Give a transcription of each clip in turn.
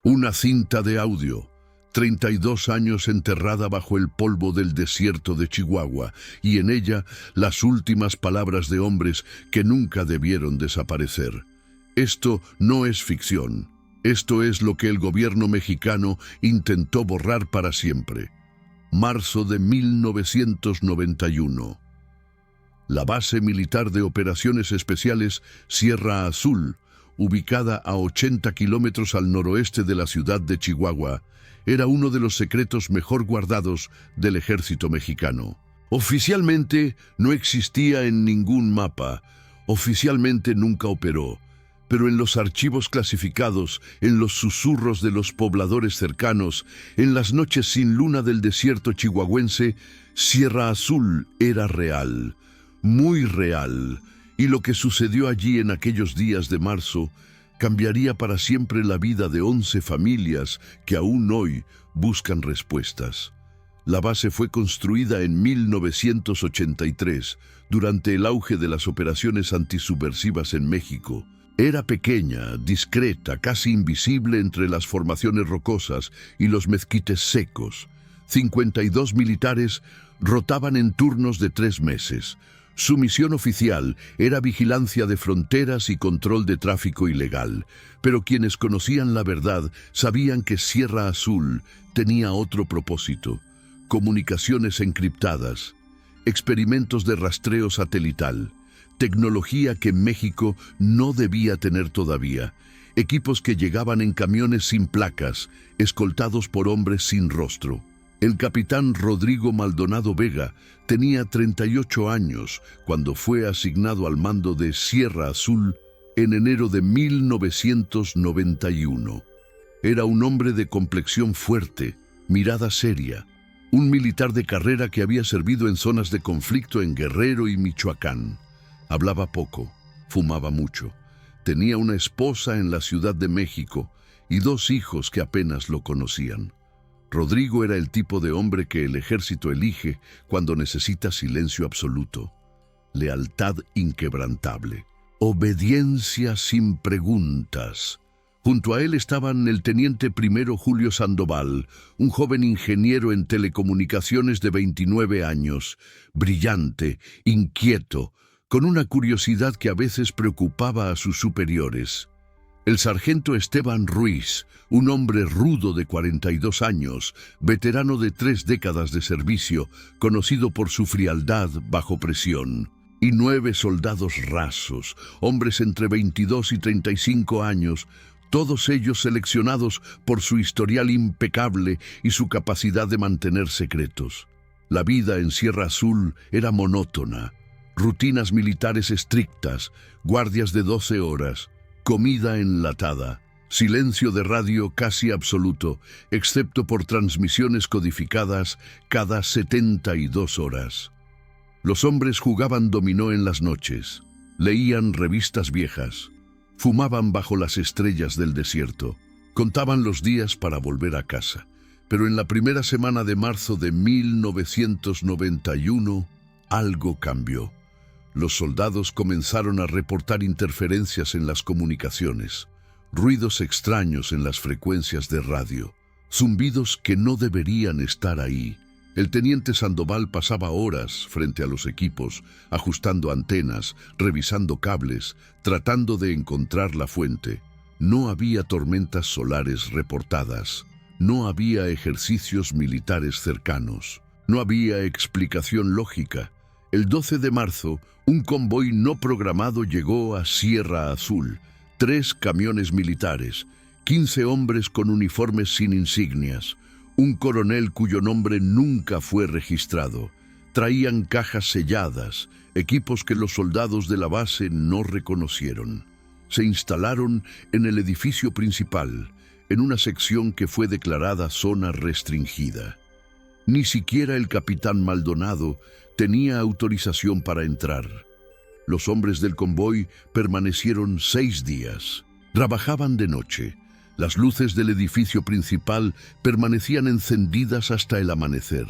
Una cinta de audio, 32 años enterrada bajo el polvo del desierto de Chihuahua, y en ella las últimas palabras de hombres que nunca debieron desaparecer. Esto no es ficción. Esto es lo que el gobierno mexicano intentó borrar para siempre. Marzo de 1991. La base militar de operaciones especiales Sierra Azul, ubicada a 80 kilómetros al noroeste de la ciudad de Chihuahua, era uno de los secretos mejor guardados del ejército mexicano. Oficialmente no existía en ningún mapa, oficialmente nunca operó, pero en los archivos clasificados, en los susurros de los pobladores cercanos, en las noches sin luna del desierto chihuahuense, Sierra Azul era real, muy real, y lo que sucedió allí en aquellos días de marzo cambiaría para siempre la vida de 11 familias que aún hoy buscan respuestas. La base fue construida en 1983, durante el auge de las operaciones antisubversivas en México. Era pequeña, discreta, casi invisible entre las formaciones rocosas y los mezquites secos. 52 militares rotaban en turnos de 3 meses. Su misión oficial era vigilancia de fronteras y control de tráfico ilegal, pero quienes conocían la verdad sabían que Sierra Azul tenía otro propósito: comunicaciones encriptadas, experimentos de rastreo satelital, tecnología que México no debía tener todavía, equipos que llegaban en camiones sin placas, escoltados por hombres sin rostro. El capitán Rodrigo Maldonado Vega tenía 38 años cuando fue asignado al mando de Sierra Azul en enero de 1991. Era un hombre de complexión fuerte, mirada seria, un militar de carrera que había servido en zonas de conflicto en Guerrero y Michoacán. Hablaba poco, fumaba mucho, tenía una esposa en la Ciudad de México y 2 hijos que apenas lo conocían. Rodrigo era el tipo de hombre que el ejército elige cuando necesita silencio absoluto, lealtad inquebrantable, obediencia sin preguntas. Junto a él estaban el teniente primero Julio Sandoval, un joven ingeniero en telecomunicaciones de 29 años, brillante, inquieto, con una curiosidad que a veces preocupaba a sus superiores. El sargento Esteban Ruiz, un hombre rudo de 42 años, veterano de 3 décadas de servicio, conocido por su frialdad bajo presión. Y 9 soldados rasos, hombres entre 22 y 35 años, todos ellos seleccionados por su historial impecable y su capacidad de mantener secretos. La vida en Sierra Azul era monótona. Rutinas militares estrictas, guardias de 12 horas, comida enlatada, silencio de radio casi absoluto, excepto por transmisiones codificadas cada 72 horas. Los hombres jugaban dominó en las noches, leían revistas viejas, fumaban bajo las estrellas del desierto, contaban los días para volver a casa. Pero en la primera semana de marzo de 1991, algo cambió. Los soldados comenzaron a reportar interferencias en las comunicaciones, ruidos extraños en las frecuencias de radio, zumbidos que no deberían estar ahí. El teniente Sandoval pasaba horas frente a los equipos, ajustando antenas, revisando cables, tratando de encontrar la fuente. No había tormentas solares reportadas, no había ejercicios militares cercanos, no había explicación lógica. El 12 de marzo, un convoy no programado llegó a Sierra Azul, 3 camiones militares, 15 hombres con uniformes sin insignias, un coronel cuyo nombre nunca fue registrado. Traían cajas selladas, equipos que los soldados de la base no reconocieron. Se instalaron en el edificio principal, en una sección que fue declarada zona restringida. Ni siquiera el capitán Maldonado tenía autorización para entrar. Los hombres del convoy permanecieron 6 días. Trabajaban de noche. Las luces del edificio principal permanecían encendidas hasta el amanecer.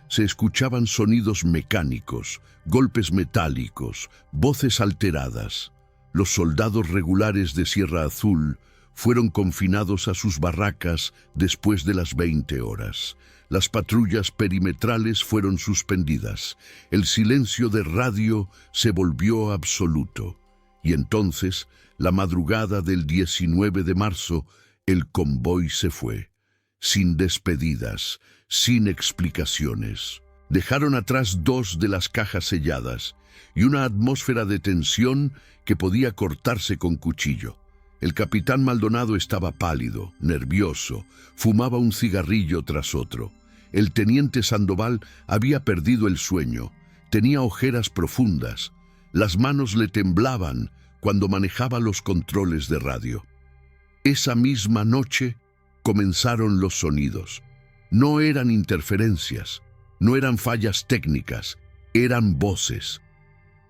Se escuchaban sonidos mecánicos, golpes metálicos, voces alteradas. Los soldados regulares de Sierra Azul fueron confinados a sus barracas después de las 20 horas. Las patrullas perimetrales fueron suspendidas. El silencio de radio se volvió absoluto. Y entonces, la madrugada del 19 de marzo, el convoy se fue. Sin despedidas, sin explicaciones. Dejaron atrás 2 de las cajas selladas y una atmósfera de tensión que podía cortarse con cuchillo. El capitán Maldonado estaba pálido, nervioso, fumaba un cigarrillo tras otro. El teniente Sandoval había perdido el sueño, tenía ojeras profundas, las manos le temblaban cuando manejaba los controles de radio. Esa misma noche comenzaron los sonidos. No eran interferencias, no eran fallas técnicas, eran voces.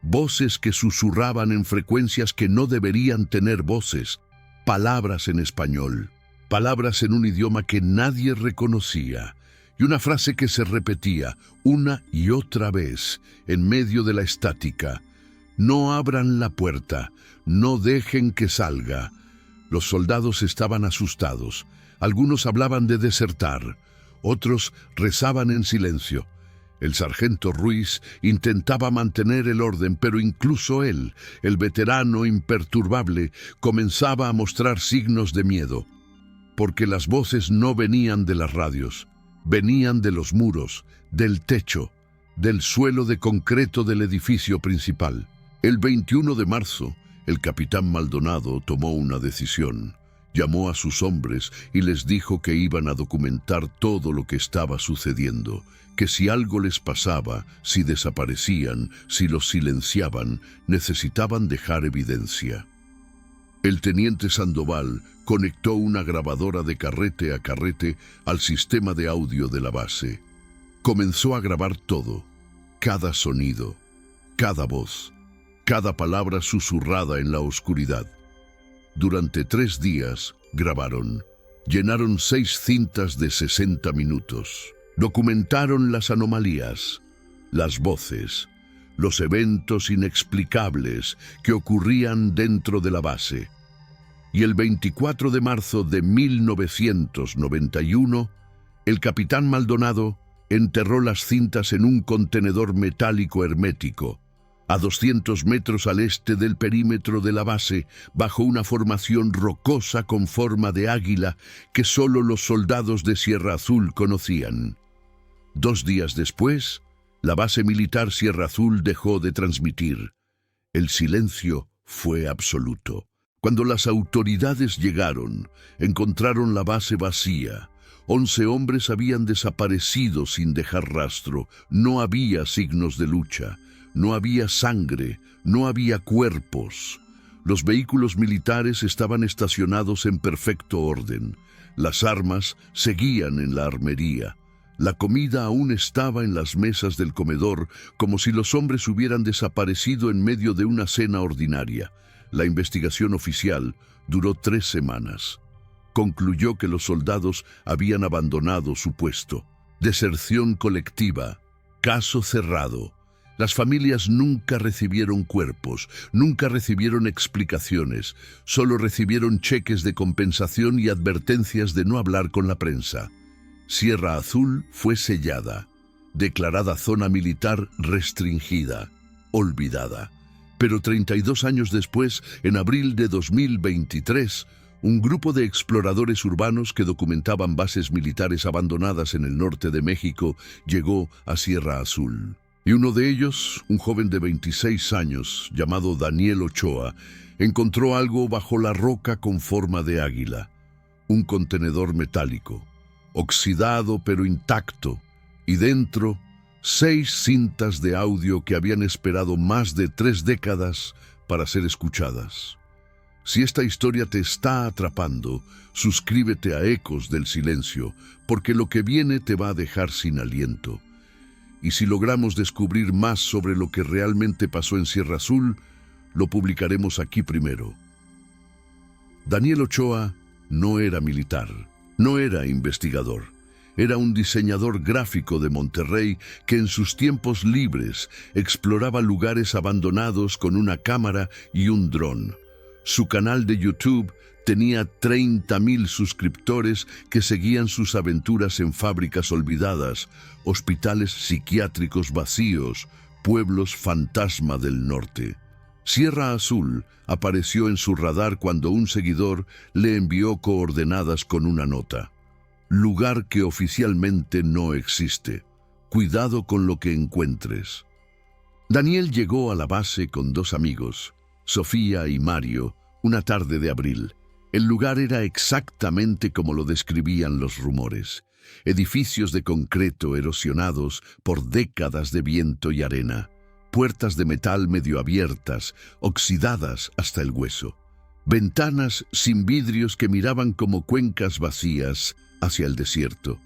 Voces que susurraban en frecuencias que no deberían tener voces, palabras en español, palabras en un idioma que nadie reconocía, y una frase que se repetía una y otra vez en medio de la estática. No abran la puerta, no dejen que salga. Los soldados estaban asustados, algunos hablaban de desertar, otros rezaban en silencio. El sargento Ruiz intentaba mantener el orden, pero incluso él, el veterano imperturbable, comenzaba a mostrar signos de miedo, porque las voces no venían de las radios, venían de los muros, del techo, del suelo de concreto del edificio principal. El 21 de marzo, el capitán Maldonado tomó una decisión. Llamó a sus hombres y les dijo que iban a documentar todo lo que estaba sucediendo, que si algo les pasaba, si desaparecían, si los silenciaban, necesitaban dejar evidencia. El teniente Sandoval conectó una grabadora de carrete a carrete al sistema de audio de la base. Comenzó a grabar todo, cada sonido, cada voz, cada palabra susurrada en la oscuridad. Durante 3 días grabaron, llenaron 6 cintas de 60 minutos. Documentaron las anomalías, las voces, los eventos inexplicables que ocurrían dentro de la base. Y el 24 de marzo de 1991, el capitán Maldonado enterró las cintas en un contenedor metálico hermético, a 200 metros al este del perímetro de la base, bajo una formación rocosa con forma de águila que solo los soldados de Sierra Azul conocían. 2 días después, la base militar Sierra Azul dejó de transmitir. El silencio fue absoluto. Cuando las autoridades llegaron, encontraron la base vacía. 11 hombres habían desaparecido sin dejar rastro. No había signos de lucha. No había sangre, no había cuerpos. Los vehículos militares estaban estacionados en perfecto orden. Las armas seguían en la armería. La comida aún estaba en las mesas del comedor, como si los hombres hubieran desaparecido en medio de una cena ordinaria. La investigación oficial duró 3 semanas. Concluyó que los soldados habían abandonado su puesto. Deserción colectiva. Caso cerrado. Las familias nunca recibieron cuerpos, nunca recibieron explicaciones, solo recibieron cheques de compensación y advertencias de no hablar con la prensa. Sierra Azul fue sellada, declarada zona militar restringida, olvidada. Pero 32 años después, en abril de 2023, un grupo de exploradores urbanos que documentaban bases militares abandonadas en el norte de México llegó a Sierra Azul. Y uno de ellos, un joven de 26 años, llamado Daniel Ochoa, encontró algo bajo la roca con forma de águila, un contenedor metálico, oxidado pero intacto, y dentro 6 cintas de audio que habían esperado más de 3 décadas para ser escuchadas. Si esta historia te está atrapando, suscríbete a Ecos del Silencio, porque lo que viene te va a dejar sin aliento. Y si logramos descubrir más sobre lo que realmente pasó en Sierra Azul, lo publicaremos aquí primero. Daniel Ochoa no era militar, no era investigador. Era un diseñador gráfico de Monterrey que en sus tiempos libres exploraba lugares abandonados con una cámara y un dron. Su canal de YouTube tenía 30.000 suscriptores que seguían sus aventuras en fábricas olvidadas, hospitales psiquiátricos vacíos, pueblos fantasma del norte. Sierra Azul apareció en su radar cuando un seguidor le envió coordenadas con una nota. Lugar que oficialmente no existe. Cuidado con lo que encuentres. Daniel llegó a la base con 2 amigos, Sofía y Mario, una tarde de abril. El lugar era exactamente como lo describían los rumores. Edificios de concreto erosionados por décadas de viento y arena. Puertas de metal medio abiertas, oxidadas hasta el hueso. Ventanas sin vidrios que miraban como cuencas vacías hacia el desierto.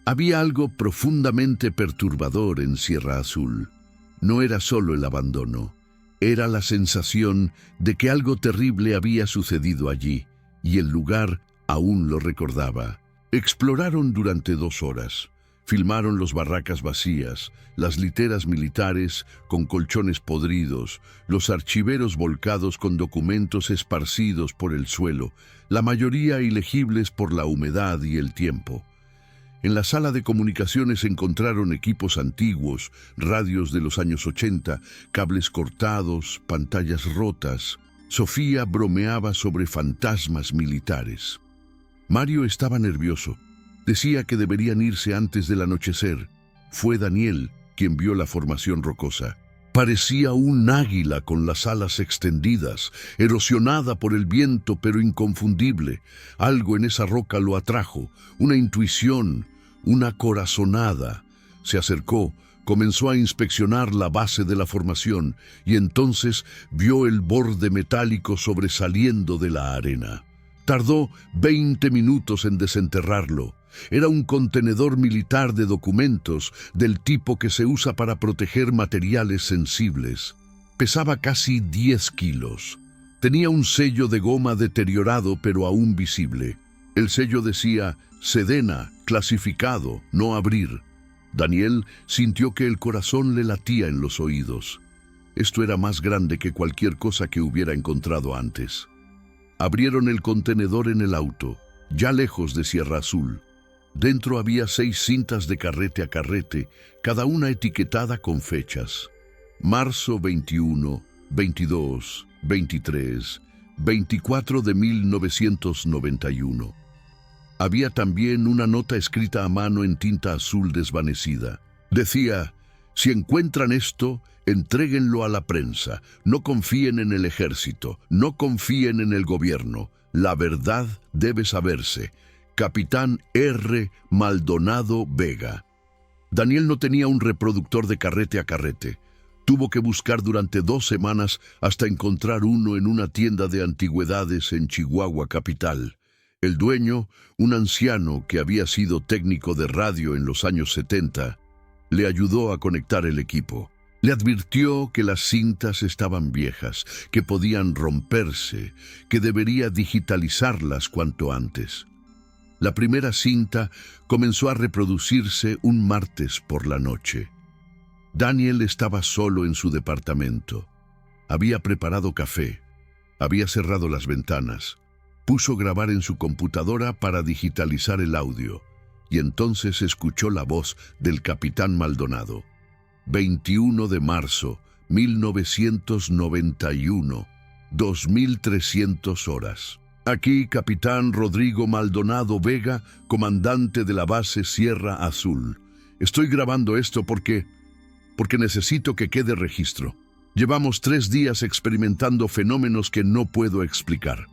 Había algo profundamente perturbador en Sierra Azul. No era solo el abandono, era la sensación de que algo terrible había sucedido allí, y el lugar aún lo recordaba. Exploraron durante 2 horas. Filmaron las barracas vacías, las literas militares con colchones podridos, los archiveros volcados con documentos esparcidos por el suelo, la mayoría ilegibles por la humedad y el tiempo. En la sala de comunicaciones encontraron equipos antiguos, radios de los años 80, cables cortados, pantallas rotas. Sofía bromeaba sobre fantasmas militares. Mario estaba nervioso. Decía que deberían irse antes del anochecer. Fue Daniel quien vio la formación rocosa. Parecía un águila con las alas extendidas, erosionada por el viento pero inconfundible. Algo en esa roca lo atrajo, una intuición, una corazonada. Se acercó, comenzó a inspeccionar la base de la formación y entonces vio el borde metálico sobresaliendo de la arena. Tardó 20 minutos en desenterrarlo. Era un contenedor militar de documentos del tipo que se usa para proteger materiales sensibles. Pesaba casi 10 kilos. Tenía un sello de goma deteriorado pero aún visible. El sello decía Sedena, clasificado, no abrir. Daniel sintió que el corazón le latía en los oídos. Esto era más grande que cualquier cosa que hubiera encontrado antes. Abrieron el contenedor en el auto, ya lejos de Sierra Azul. Dentro había 6 cintas de carrete a carrete, cada una etiquetada con fechas. Marzo 21, 22, 23, 24 de 1991. Había también una nota escrita a mano en tinta azul desvanecida. Decía, si encuentran esto, entréguenlo a la prensa. No confíen en el ejército, no confíen en el gobierno. La verdad debe saberse. Capitán R. Maldonado Vega. Daniel no tenía un reproductor de carrete a carrete. Tuvo que buscar durante 2 semanas hasta encontrar uno en una tienda de antigüedades en Chihuahua capital. El dueño, un anciano que había sido técnico de radio en los años 70, le ayudó a conectar el equipo. Le advirtió que las cintas estaban viejas, que podían romperse, que debería digitalizarlas cuanto antes. La primera cinta comenzó a reproducirse un martes por la noche. Daniel estaba solo en su departamento. Había preparado café, había cerrado las ventanas, puso grabar en su computadora para digitalizar el audio, y entonces escuchó la voz del capitán Maldonado. 21 de marzo, 1991, 2300 horas. Aquí, capitán Rodrigo Maldonado Vega, comandante de la base Sierra Azul. Estoy grabando esto porque necesito que quede registro. Llevamos 3 días experimentando fenómenos que no puedo explicar.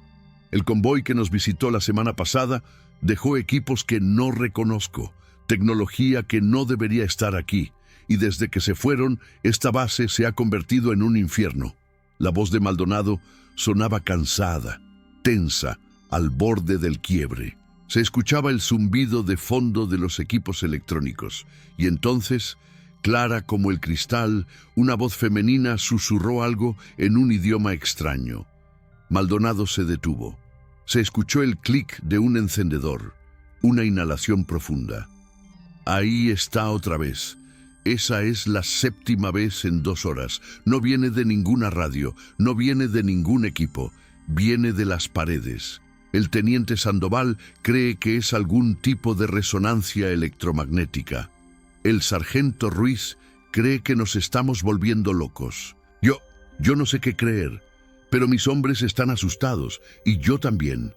El convoy que nos visitó la semana pasada dejó equipos que no reconozco, tecnología que no debería estar aquí, y desde que se fueron, esta base se ha convertido en un infierno. La voz de Maldonado sonaba cansada, tensa, al borde del quiebre. Se escuchaba el zumbido de fondo de los equipos electrónicos, y entonces, clara como el cristal, una voz femenina susurró algo en un idioma extraño. Maldonado se detuvo. Se escuchó el clic de un encendedor, una inhalación profunda. Ahí está otra vez. Esa es la 7ª vez en 2 horas. No viene de ninguna radio, no viene de ningún equipo. viene de las paredes. El teniente Sandoval cree que es algún tipo de resonancia electromagnética. El sargento Ruiz cree que nos estamos volviendo locos. Yo no sé qué creer, pero mis hombres están asustados, y yo también.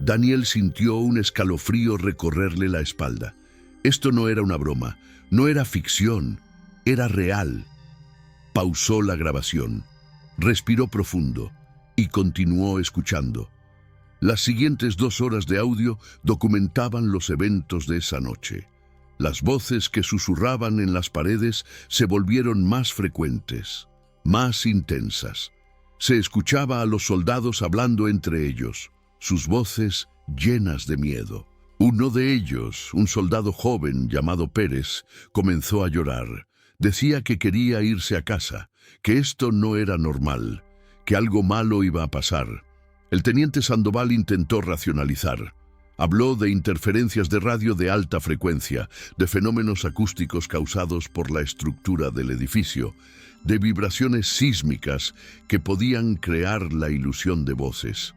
Daniel sintió un escalofrío recorrerle la espalda. Esto no era una broma, no era ficción, era real. Pausó la grabación, respiró profundo y continuó escuchando. Las siguientes 2 horas de audio documentaban los eventos de esa noche. Las voces que susurraban en las paredes se volvieron más frecuentes, más intensas. Se escuchaba a los soldados hablando entre ellos, sus voces llenas de miedo. Uno de ellos, un soldado joven llamado Pérez, comenzó a llorar. Decía que quería irse a casa, que esto no era normal, que algo malo iba a pasar. El teniente Sandoval intentó racionalizar. Habló de interferencias de radio de alta frecuencia, de fenómenos acústicos causados por la estructura del edificio, de vibraciones sísmicas que podían crear la ilusión de voces.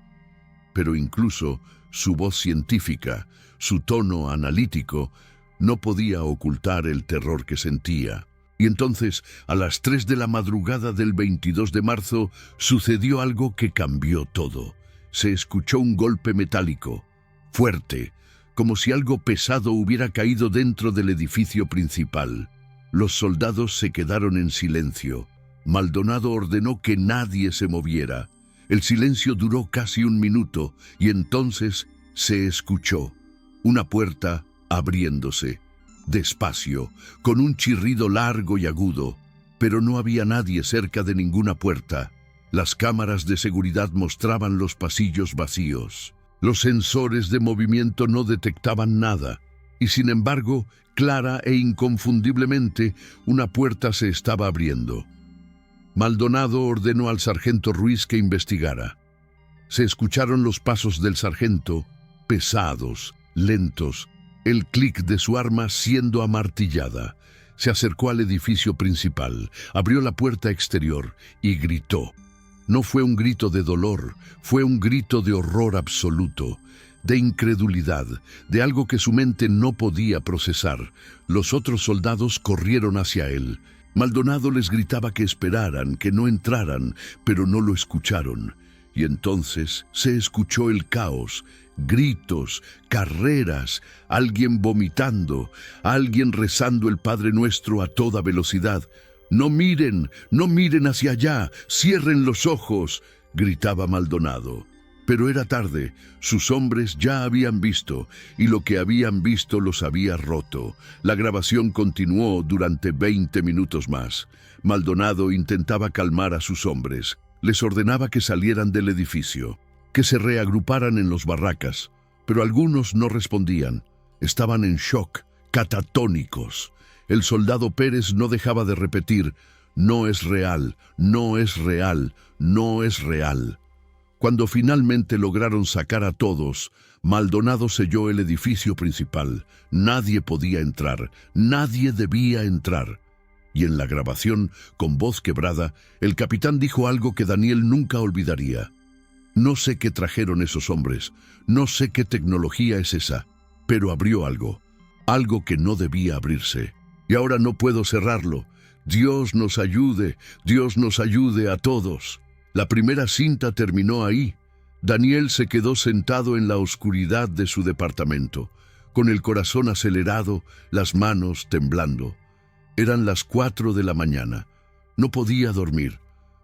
Pero incluso su voz científica, su tono analítico, no podía ocultar el terror que sentía. Y entonces, a las 3 de la madrugada del 22 de marzo, sucedió algo que cambió todo. Se escuchó un golpe metálico, fuerte, como si algo pesado hubiera caído dentro del edificio principal. Los soldados se quedaron en silencio. Maldonado ordenó que nadie se moviera. El silencio duró casi 1 minuto y entonces se escuchó una puerta abriéndose, despacio, con un chirrido largo y agudo, pero no había nadie cerca de ninguna puerta. Las cámaras de seguridad mostraban los pasillos vacíos. Los sensores de movimiento no detectaban nada, y sin embargo, clara e inconfundiblemente, una puerta se estaba abriendo. Maldonado ordenó al sargento Ruiz que investigara. Se escucharon los pasos del sargento, pesados, lentos, el clic de su arma siendo amartillada. Se acercó al edificio principal, abrió la puerta exterior y gritó. No fue un grito de dolor, fue un grito de horror absoluto, de incredulidad, de algo que su mente no podía procesar. Los otros soldados corrieron hacia él. Maldonado les gritaba que esperaran, que no entraran, pero no lo escucharon. Y entonces se escuchó el caos, gritos, carreras, alguien vomitando, alguien rezando el Padre Nuestro a toda velocidad. «No miren hacia allá, cierren los ojos», gritaba Maldonado. Pero era tarde, sus hombres ya habían visto, y lo que habían visto los había roto. La grabación continuó durante 20 minutos más. Maldonado intentaba calmar a sus hombres. Les ordenaba que salieran del edificio, que se reagruparan en los barracas, pero algunos no respondían. Estaban en shock, catatónicos. El soldado Pérez no dejaba de repetir: «No es real, no es real, no es real». Cuando finalmente lograron sacar a todos, Maldonado selló el edificio principal. Nadie podía entrar, nadie debía entrar. Y en la grabación, con voz quebrada, el capitán dijo algo que Daniel nunca olvidaría. «No sé qué trajeron esos hombres, no sé qué tecnología es esa, pero abrió algo que no debía abrirse. Y ahora no puedo cerrarlo. Dios nos ayude a todos». La primera cinta terminó ahí. Daniel se quedó sentado en la oscuridad de su departamento, con el corazón acelerado, las manos temblando. Eran las 4 de la mañana. No podía dormir.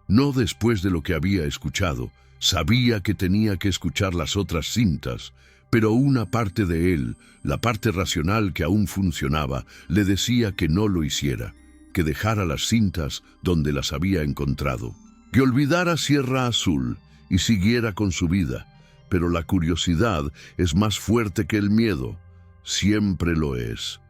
No después de lo que había escuchado. Sabía que tenía que escuchar las otras cintas, pero una parte de él, la parte racional que aún funcionaba, le decía que no lo hiciera, que dejara las cintas donde las había encontrado, que olvidara Sierra Azul y siguiera con su vida. Pero la curiosidad es más fuerte que el miedo. Siempre lo es.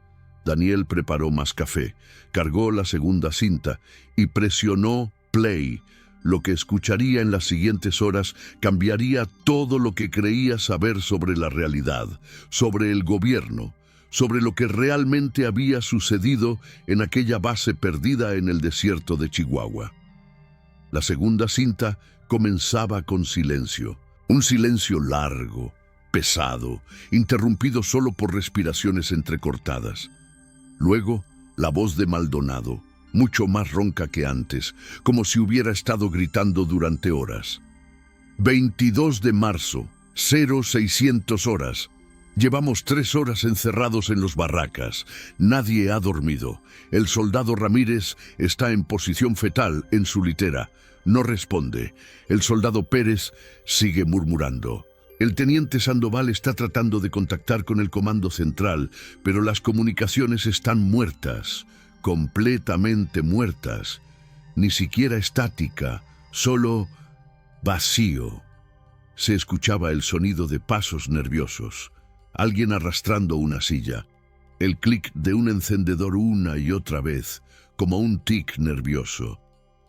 Daniel preparó más café, cargó la segunda cinta y presionó play. Lo que escucharía en las siguientes horas cambiaría todo lo que creía saber sobre la realidad, sobre el gobierno, sobre lo que realmente había sucedido en aquella base perdida en el desierto de Chihuahua. La segunda cinta comenzaba con silencio. Un silencio largo, pesado, interrumpido solo por respiraciones entrecortadas. Luego, la voz de Maldonado, mucho más ronca que antes, como si hubiera estado gritando durante horas. 22 de marzo, 0600 horas. Llevamos 3 horas encerrados en los barracas. Nadie ha dormido. El soldado Ramírez está en posición fetal en su litera. No responde. El soldado Pérez sigue murmurando. El teniente Sandoval está tratando de contactar con el comando central, pero las comunicaciones están muertas, completamente muertas. Ni siquiera estática, solo vacío. Se escuchaba el sonido de pasos nerviosos, alguien arrastrando una silla, el clic de un encendedor una y otra vez, como un tic nervioso.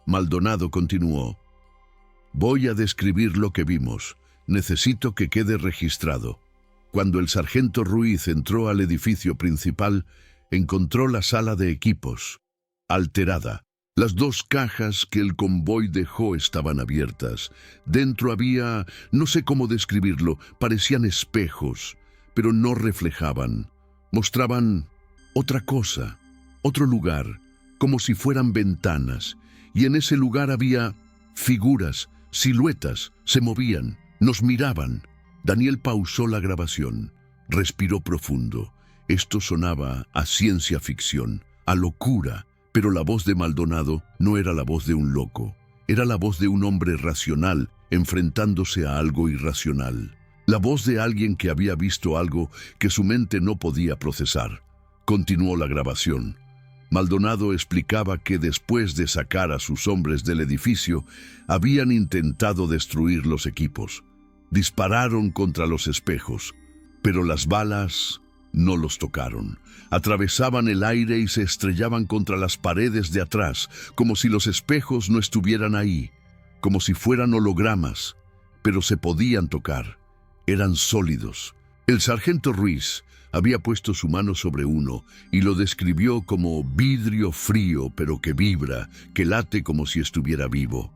Maldonado continuó. Voy a describir lo que vimos. Necesito que quede registrado. Cuando el sargento Ruiz entró al edificio principal, encontró la sala de equipos, alterada. Las 2 cajas que el convoy dejó estaban abiertas. Dentro había, no sé cómo describirlo, parecían espejos, pero no reflejaban. Mostraban otra cosa, otro lugar, como si fueran ventanas. Y en ese lugar había figuras, siluetas, se movían, nos miraban. Daniel pausó la grabación, respiró profundo. Esto sonaba a ciencia ficción, a locura, pero la voz de Maldonado no era la voz de un loco, era la voz de un hombre racional enfrentándose a algo irracional. La voz de alguien que había visto algo que su mente no podía procesar. Continuó la grabación. Maldonado explicaba que después de sacar a sus hombres del edificio, habían intentado destruir los equipos. Dispararon contra los espejos, pero las balas no los tocaron. Atravesaban el aire y se estrellaban contra las paredes de atrás, como si los espejos no estuvieran ahí, como si fueran hologramas, pero se podían tocar. Eran sólidos. El sargento Ruiz había puesto su mano sobre uno y lo describió como vidrio frío, pero que vibra, que late como si estuviera vivo.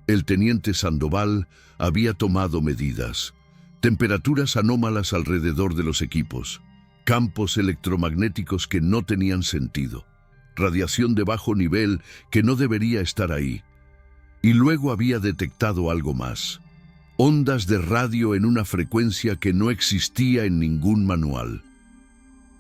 El teniente Sandoval había tomado medidas. Temperaturas anómalas alrededor de los equipos, campos electromagnéticos que no tenían sentido, radiación de bajo nivel que no debería estar ahí. Y luego había detectado algo más. Ondas de radio en una frecuencia que no existía en ningún manual.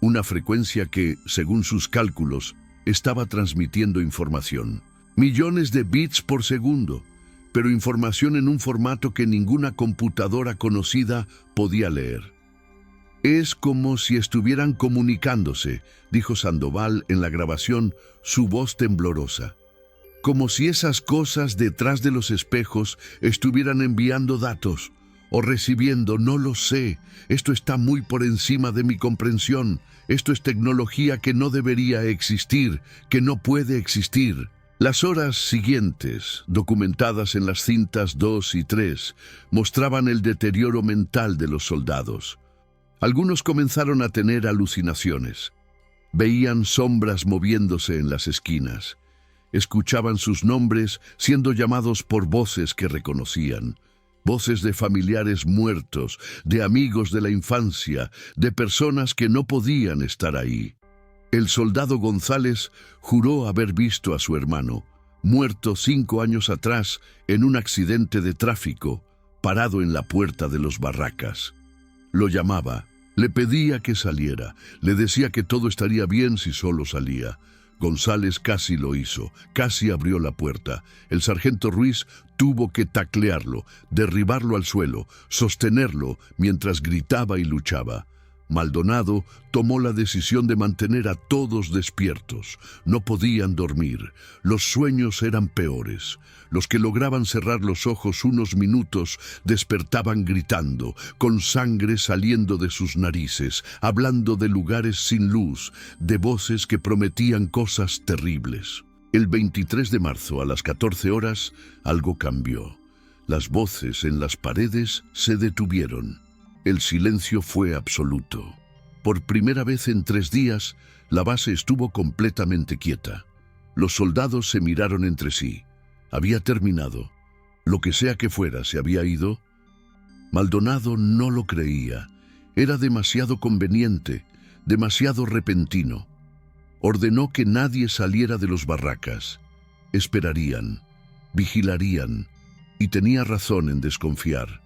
Una frecuencia que, según sus cálculos, estaba transmitiendo información. Millones de bits por segundo, pero información en un formato que ninguna computadora conocida podía leer. Es como si estuvieran comunicándose, dijo Sandoval en la grabación, su voz temblorosa. Como si esas cosas detrás de los espejos estuvieran enviando datos o recibiendo, no lo sé. Esto está muy por encima de mi comprensión. Esto es tecnología que no debería existir, que no puede existir. Las horas siguientes, documentadas en las cintas 2 y 3, mostraban el deterioro mental de los soldados. Algunos comenzaron a tener alucinaciones. Veían sombras moviéndose en las esquinas. Escuchaban sus nombres siendo llamados por voces que reconocían. Voces de familiares muertos, de amigos de la infancia, de personas que no podían estar ahí. El soldado González juró haber visto a su hermano, muerto 5 años atrás en un accidente de tráfico, parado en la puerta de los barracas. Lo llamaba, le pedía que saliera, le decía que todo estaría bien si solo salía. González casi lo hizo, casi abrió la puerta. El sargento Ruiz tuvo que taclearlo, derribarlo al suelo, sostenerlo mientras gritaba y luchaba. Maldonado tomó la decisión de mantener a todos despiertos. No podían dormir. Los sueños eran peores. Los que lograban cerrar los ojos unos minutos despertaban gritando, con sangre saliendo de sus narices, hablando de lugares sin luz, de voces que prometían cosas terribles. El 23 de marzo a las 14 horas, algo cambió. Las voces en las paredes se detuvieron. El silencio fue absoluto. Por primera vez en 3 días, la base estuvo completamente quieta. Los soldados se miraron entre sí. Había terminado. Lo que sea que fuera, ¿se había ido? Maldonado no lo creía. Era demasiado conveniente, demasiado repentino. Ordenó que nadie saliera de los barracas. Esperarían, vigilarían, y tenía razón en desconfiar.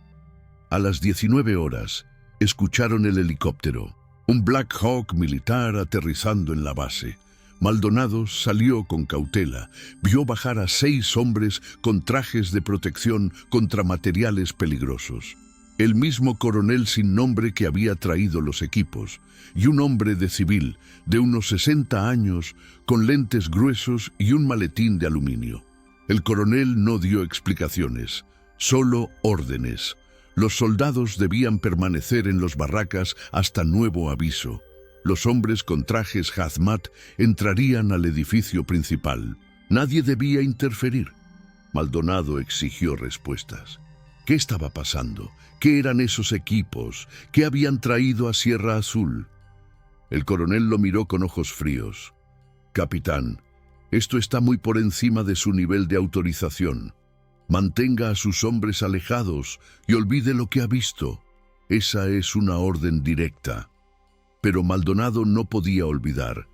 A las 19 horas, escucharon el helicóptero, un Black Hawk militar aterrizando en la base. Maldonado salió con cautela, vio bajar a 6 hombres con trajes de protección contra materiales peligrosos. El mismo coronel sin nombre que había traído los equipos, y un hombre de civil, de unos 60 años, con lentes gruesos y un maletín de aluminio. El coronel no dio explicaciones, solo órdenes. Los soldados debían permanecer en los barracas hasta nuevo aviso. Los hombres con trajes hazmat entrarían al edificio principal. Nadie debía interferir. Maldonado exigió respuestas. ¿Qué estaba pasando? ¿Qué eran esos equipos? ¿Qué habían traído a Sierra Azul? El coronel lo miró con ojos fríos. Capitán, esto está muy por encima de su nivel de autorización. Mantenga a sus hombres alejados y olvide lo que ha visto. Esa es una orden directa. Pero Maldonado no podía olvidar,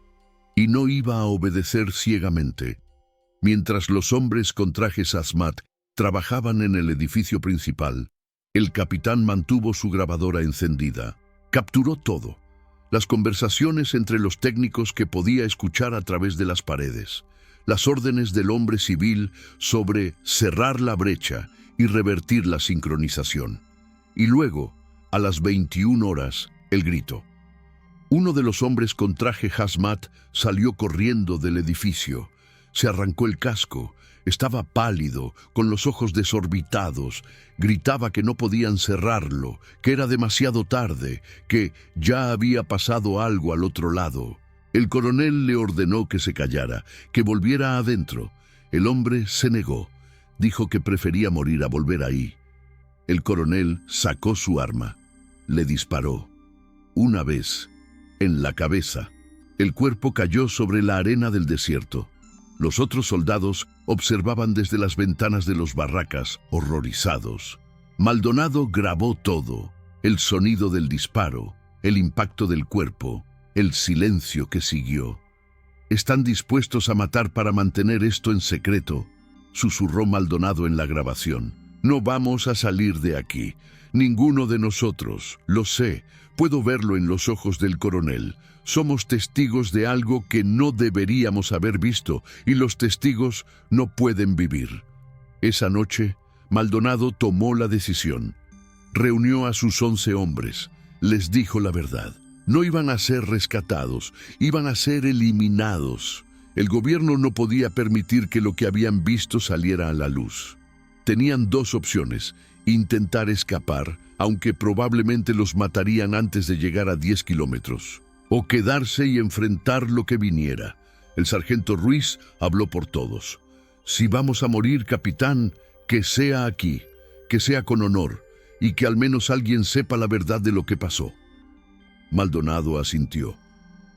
y no iba a obedecer ciegamente. Mientras los hombres con trajes hazmat trabajaban en el edificio principal, el capitán mantuvo su grabadora encendida. Capturó todo. Las conversaciones entre los técnicos que podía escuchar a través de las paredes. Las órdenes del hombre civil sobre cerrar la brecha y revertir la sincronización. Y luego, a las 21 horas, el grito. Uno de los hombres con traje hazmat salió corriendo del edificio. Se arrancó el casco. Estaba pálido, con los ojos desorbitados. Gritaba que no podían cerrarlo, que era demasiado tarde, que ya había pasado algo al otro lado. El coronel le ordenó que se callara, que volviera adentro. El hombre se negó. Dijo que prefería morir a volver ahí. El coronel sacó su arma. Le disparó. Una vez, en la cabeza. El cuerpo cayó sobre la arena del desierto. Los otros soldados observaban desde las ventanas de los barracas, horrorizados. Maldonado grabó todo: el sonido del disparo, el impacto del cuerpo, el silencio que siguió. «¿Están dispuestos a matar para mantener esto en secreto?», susurró Maldonado en la grabación. «No vamos a salir de aquí. Ninguno de nosotros. Lo sé. Puedo verlo en los ojos del coronel. Somos testigos de algo que no deberíamos haber visto, y los testigos no pueden vivir». Esa noche, Maldonado tomó la decisión. Reunió a sus 11 hombres. Les dijo la verdad. No iban a ser rescatados, iban a ser eliminados. El gobierno no podía permitir que lo que habían visto saliera a la luz. Tenían 2 opciones: intentar escapar, aunque probablemente los matarían antes de llegar a 10 kilómetros, o quedarse y enfrentar lo que viniera. El sargento Ruiz habló por todos. «Si vamos a morir, capitán, que sea aquí, que sea con honor, y que al menos alguien sepa la verdad de lo que pasó». Maldonado asintió.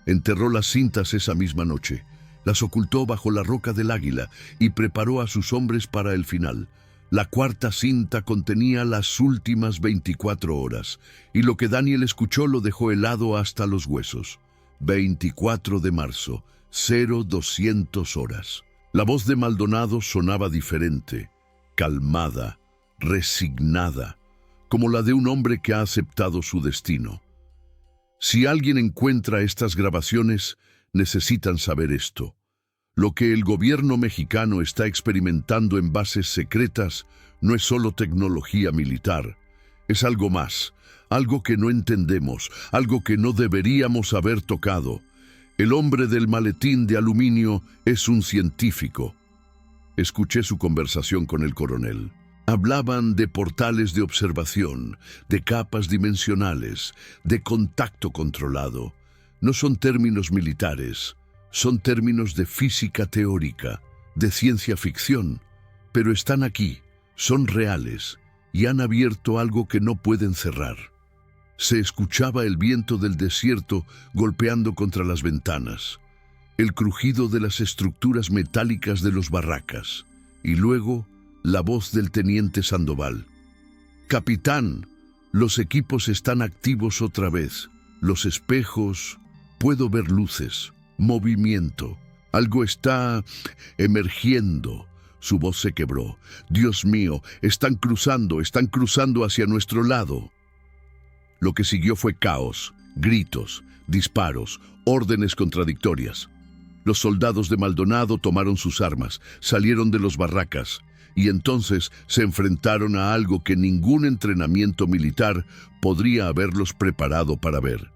Enterró las cintas esa misma noche, las ocultó bajo la roca del Águila y preparó a sus hombres para el final. La 4ª cinta contenía las últimas 24 horas, y lo que Daniel escuchó lo dejó helado hasta los huesos. 24 de marzo, 0200 horas. La voz de Maldonado sonaba diferente, calmada, resignada, como la de un hombre que ha aceptado su destino. Si alguien encuentra estas grabaciones, necesitan saber esto. Lo que el gobierno mexicano está experimentando en bases secretas no es solo tecnología militar, es algo más, algo que no entendemos, algo que no deberíamos haber tocado. El hombre del maletín de aluminio es un científico. Escuché su conversación con el coronel. Hablaban de portales de observación, de capas dimensionales, de contacto controlado. No son términos militares. Son términos de física teórica, de ciencia ficción, pero están aquí, son reales, y han abierto algo que no pueden cerrar. Se escuchaba el viento del desierto golpeando contra las ventanas, el crujido de las estructuras metálicas de los barracas, y luego La voz del teniente Sandoval. «Capitán, los equipos están activos otra vez. Los espejos, puedo ver luces, movimiento. Algo está emergiendo». Su voz se quebró. «Dios mío, están cruzando hacia nuestro lado». Lo que siguió fue caos, gritos, disparos, órdenes contradictorias. Los soldados de Maldonado tomaron sus armas, salieron de los barracas y entonces se enfrentaron a algo que ningún entrenamiento militar podría haberlos preparado para ver.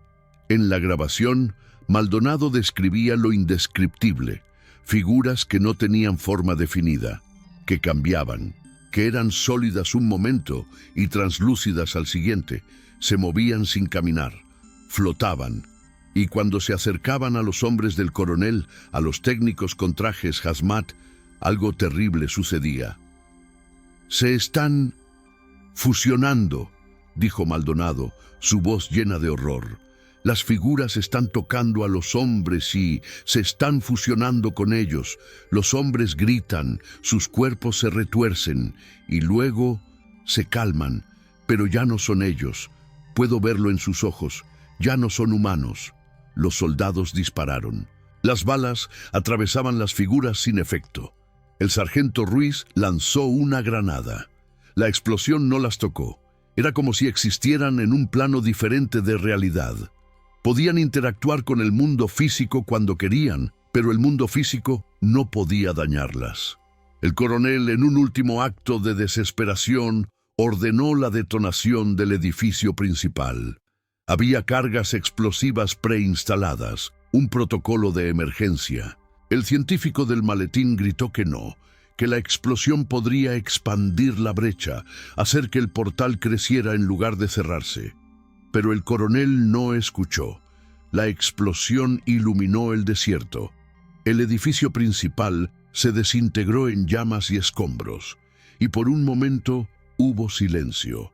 En la grabación, Maldonado describía lo indescriptible, figuras que no tenían forma definida, que cambiaban, que eran sólidas un momento y translúcidas al siguiente, se movían sin caminar, flotaban, y cuando se acercaban a los hombres del coronel, a los técnicos con trajes hazmat, algo terrible sucedía. «Se están fusionando», dijo Maldonado, su voz llena de horror. «Las figuras están tocando a los hombres y se están fusionando con ellos. Los hombres gritan, sus cuerpos se retuercen y luego se calman, pero ya no son ellos. Puedo verlo en sus ojos, ya no son humanos». Los soldados dispararon. Las balas atravesaban las figuras sin efecto. El sargento Ruiz lanzó una granada. La explosión no las tocó. Era como si existieran en un plano diferente de realidad. Podían interactuar con el mundo físico cuando querían, pero el mundo físico no podía dañarlas. El coronel, en un último acto de desesperación, ordenó la detonación del edificio principal. Había cargas explosivas preinstaladas, un protocolo de emergencia. El científico del maletín gritó que no, que la explosión podría expandir la brecha, hacer que el portal creciera en lugar de cerrarse. Pero el coronel no escuchó. La explosión iluminó el desierto. El edificio principal se desintegró en llamas y escombros, y por un momento hubo silencio.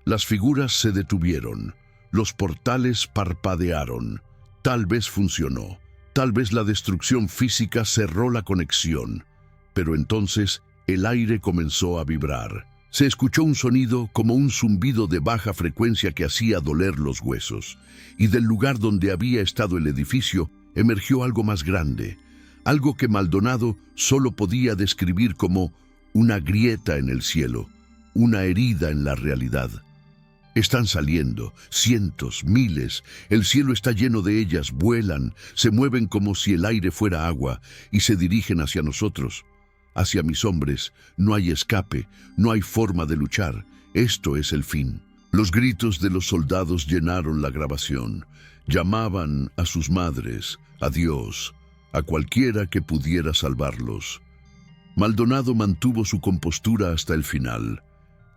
Las figuras se detuvieron. Los portales parpadearon. Tal vez funcionó. Tal vez la destrucción física cerró la conexión. Pero entonces el aire comenzó a vibrar. Se escuchó un sonido como un zumbido de baja frecuencia que hacía doler los huesos. Y del lugar donde había estado el edificio emergió algo más grande. Algo que Maldonado solo podía describir como una grieta en el cielo, una herida en la realidad. Están saliendo, cientos, miles, el cielo está lleno de ellas, vuelan, se mueven como si el aire fuera agua y se dirigen hacia nosotros, hacia mis hombres. No hay escape, no hay forma de luchar, esto es el fin. Los gritos de los soldados llenaron la grabación, llamaban a sus madres, a Dios, a cualquiera que pudiera salvarlos. Maldonado mantuvo su compostura hasta el final.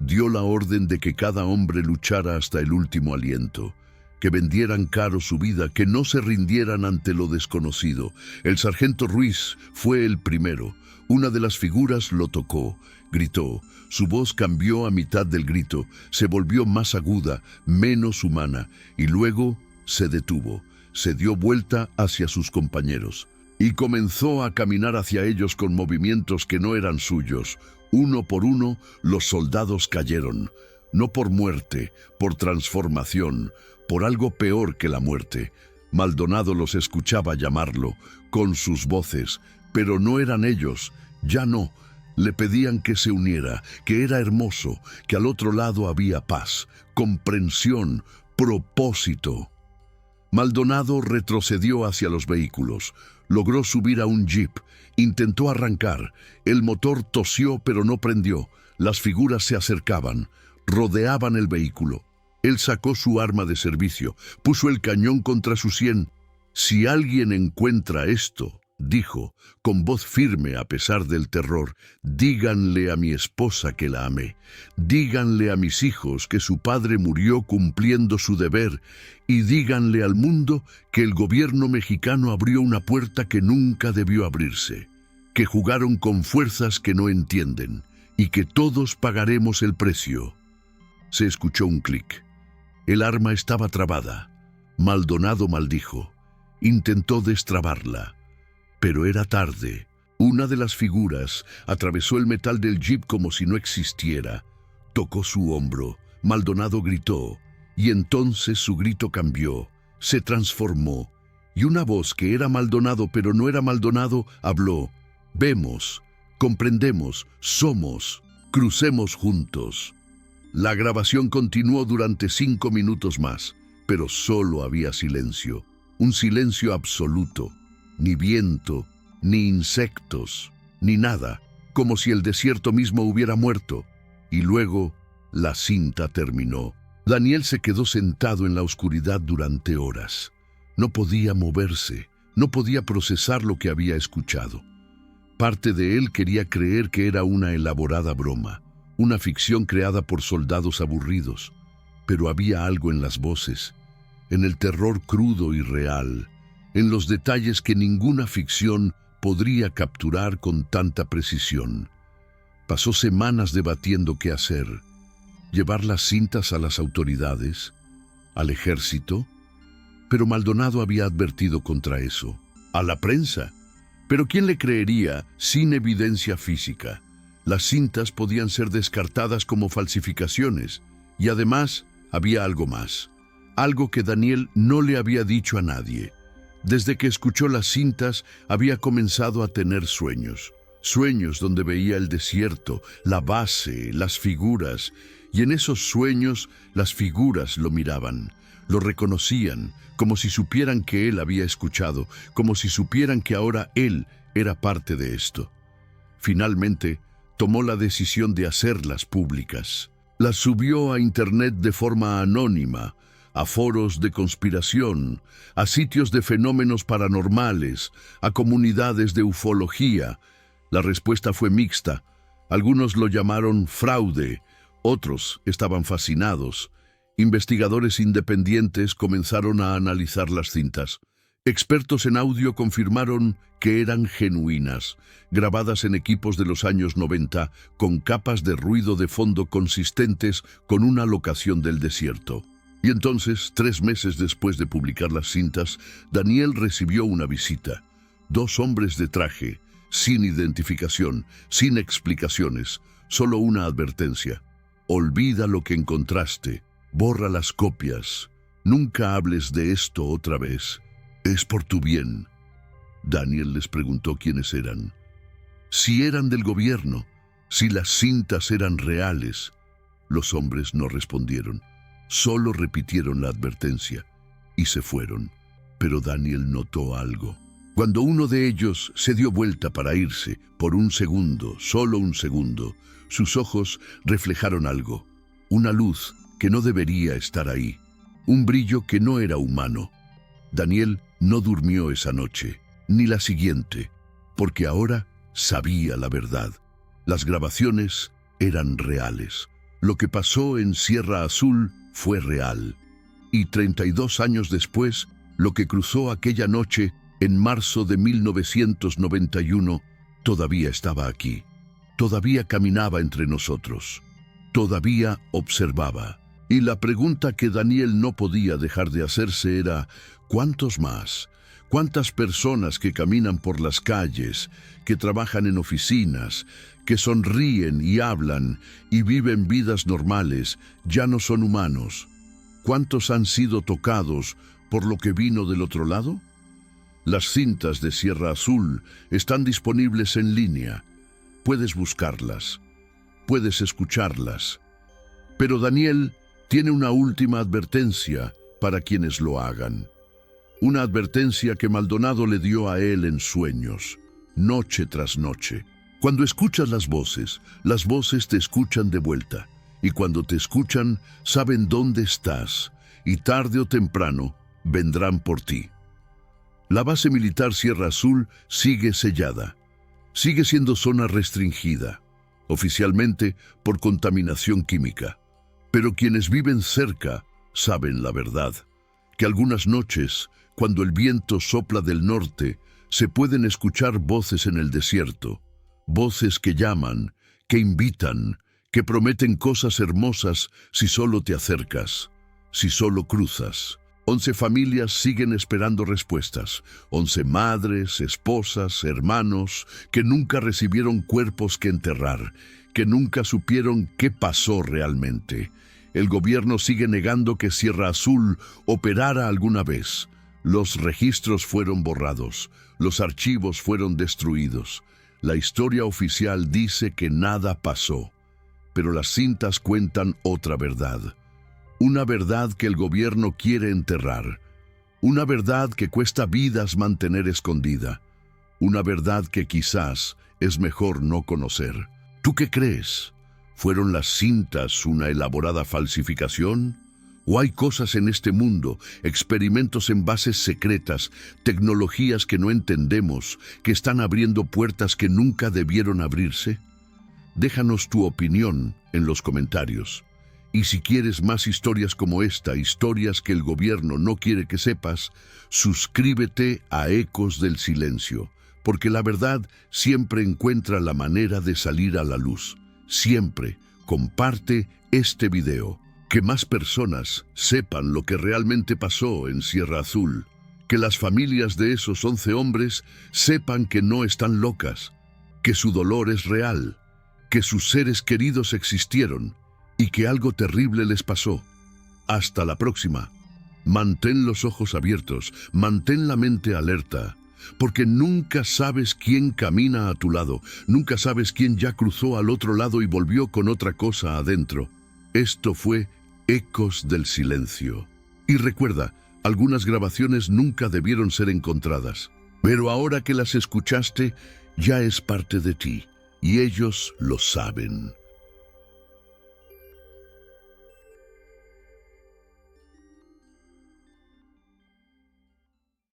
Dio la orden de que cada hombre luchara hasta el último aliento, que vendieran caro su vida, que no se rindieran ante lo desconocido. El sargento Ruiz fue el primero. Una de las figuras lo tocó, gritó. Su voz cambió a mitad del grito, se volvió más aguda, menos humana, y luego se detuvo, se dio vuelta hacia sus compañeros, y comenzó a caminar hacia ellos con movimientos que no eran suyos. Uno por uno, los soldados cayeron, no por muerte, por transformación, por algo peor que la muerte. Maldonado los escuchaba llamarlo, con sus voces, pero no eran ellos, ya no. Le pedían que se uniera, que era hermoso, que al otro lado había paz, comprensión, propósito. Maldonado retrocedió hacia los vehículos. Logró subir a un jeep. Intentó arrancar. El motor tosió pero no prendió. Las figuras se acercaban. Rodeaban el vehículo. Él sacó su arma de servicio. Puso el cañón contra su sien. «Si alguien encuentra esto», dijo, con voz firme a pesar del terror, «díganle a mi esposa que la amé. Díganle a mis hijos que su padre murió cumpliendo su deber. Y díganle al mundo que el gobierno mexicano abrió una puerta que nunca debió abrirse, que jugaron con fuerzas que no entienden y que todos pagaremos el precio». Se escuchó un clic. El arma estaba trabada. Maldonado maldijo. Intentó destrabarla, pero era tarde. Una de las figuras atravesó el metal del jeep como si no existiera. Tocó su hombro. Maldonado gritó, y entonces su grito cambió, se transformó, y una voz que era Maldonado pero no era Maldonado habló. Vemos, comprendemos, somos, crucemos juntos. La grabación continuó durante 5 minutos más, pero solo había silencio, un silencio absoluto, ni viento, ni insectos, ni nada, como si el desierto mismo hubiera muerto. Y luego la cinta terminó. Daniel se quedó sentado en la oscuridad durante horas. No podía moverse, no podía procesar lo que había escuchado. Parte de él quería creer que era una elaborada broma, una ficción creada por soldados aburridos. Pero había algo en las voces, en el terror crudo y real, en los detalles que ninguna ficción podría capturar con tanta precisión. Pasó semanas debatiendo qué hacer. Llevar las cintas a las autoridades, al ejército, pero Maldonado había advertido contra eso. A la prensa. Pero ¿quién le creería sin evidencia física? Las cintas podían ser descartadas como falsificaciones, y además había algo más, algo que Daniel no le había dicho a nadie. Desde que escuchó las cintas había comenzado a tener sueños. Sueños donde veía el desierto, la base, las figuras, y en esos sueños las figuras lo miraban, lo reconocían, como si supieran que él había escuchado, como si supieran que ahora él era parte de esto. Finalmente, tomó la decisión de hacerlas públicas. Las subió a internet de forma anónima, a foros de conspiración, a sitios de fenómenos paranormales, a comunidades de ufología. La respuesta fue mixta. Algunos lo llamaron fraude, otros estaban fascinados. Investigadores independientes comenzaron a analizar las cintas. Expertos en audio confirmaron que eran genuinas, grabadas en equipos de los años 90, con capas de ruido de fondo consistentes con una locación del desierto. Y entonces, 3 meses después de publicar las cintas, Daniel recibió una visita. 2 hombres de traje, sin identificación, sin explicaciones, solo una advertencia. Olvida lo que encontraste, borra las copias, nunca hables de esto otra vez. Es por tu bien. Daniel les preguntó quiénes eran. Si eran del gobierno, si las cintas eran reales. Los hombres no respondieron, solo repitieron la advertencia y se fueron. Pero Daniel notó algo. Cuando uno de ellos se dio vuelta para irse, por un segundo, solo un segundo, sus ojos reflejaron algo, una luz que no debería estar ahí, un brillo que no era humano. Daniel no durmió esa noche, ni la siguiente, porque ahora sabía la verdad. Las grabaciones eran reales. Lo que pasó en Sierra Azul fue real. Y 32 años después, lo que cruzó aquella noche, en marzo de 1991, todavía estaba aquí. Todavía caminaba entre nosotros. Todavía observaba. Y la pregunta que Daniel no podía dejar de hacerse era, ¿cuántos más? ¿Cuántas personas que caminan por las calles, que trabajan en oficinas, que sonríen y hablan y viven vidas normales, ya no son humanos? ¿Cuántos han sido tocados por lo que vino del otro lado? Las cintas de Sierra Azul están disponibles en línea. Puedes buscarlas, puedes escucharlas. Pero Daniel tiene una última advertencia para quienes lo hagan. Una advertencia que Maldonado le dio a él en sueños, noche tras noche. Cuando escuchas las voces te escuchan de vuelta. Y cuando te escuchan, saben dónde estás. Y tarde o temprano, vendrán por ti. La base militar Sierra Azul sigue sellada. Sigue siendo zona restringida, oficialmente por contaminación química. Pero quienes viven cerca saben la verdad, que algunas noches, cuando el viento sopla del norte, se pueden escuchar voces en el desierto, voces que llaman, que invitan, que prometen cosas hermosas si solo te acercas, si solo cruzas. 11 familias siguen esperando respuestas. 11 madres, esposas, hermanos, que nunca recibieron cuerpos que enterrar, que nunca supieron qué pasó realmente. El gobierno sigue negando que Sierra Azul operara alguna vez. Los registros fueron borrados, los archivos fueron destruidos. La historia oficial dice que nada pasó, pero las cintas cuentan otra verdad. Una verdad que el gobierno quiere enterrar. Una verdad que cuesta vidas mantener escondida. Una verdad que quizás es mejor no conocer. ¿Tú qué crees? ¿Fueron las cintas una elaborada falsificación? ¿O hay cosas en este mundo, experimentos en bases secretas, tecnologías que no entendemos, que están abriendo puertas que nunca debieron abrirse? Déjanos tu opinión en los comentarios. Y si quieres más historias como esta, historias que el gobierno no quiere que sepas, suscríbete a Ecos del Silencio, porque la verdad siempre encuentra la manera de salir a la luz. Siempre comparte este video. Que más personas sepan lo que realmente pasó en Sierra Azul. Que las familias de esos 11 hombres sepan que no están locas, que su dolor es real, que sus seres queridos existieron y que algo terrible les pasó. Hasta la próxima. Mantén los ojos abiertos, mantén la mente alerta, porque nunca sabes quién camina a tu lado, nunca sabes quién ya cruzó al otro lado y volvió con otra cosa adentro. Esto fue Ecos del Silencio. Y recuerda, algunas grabaciones nunca debieron ser encontradas, pero ahora que las escuchaste, ya es parte de ti, y ellos lo saben.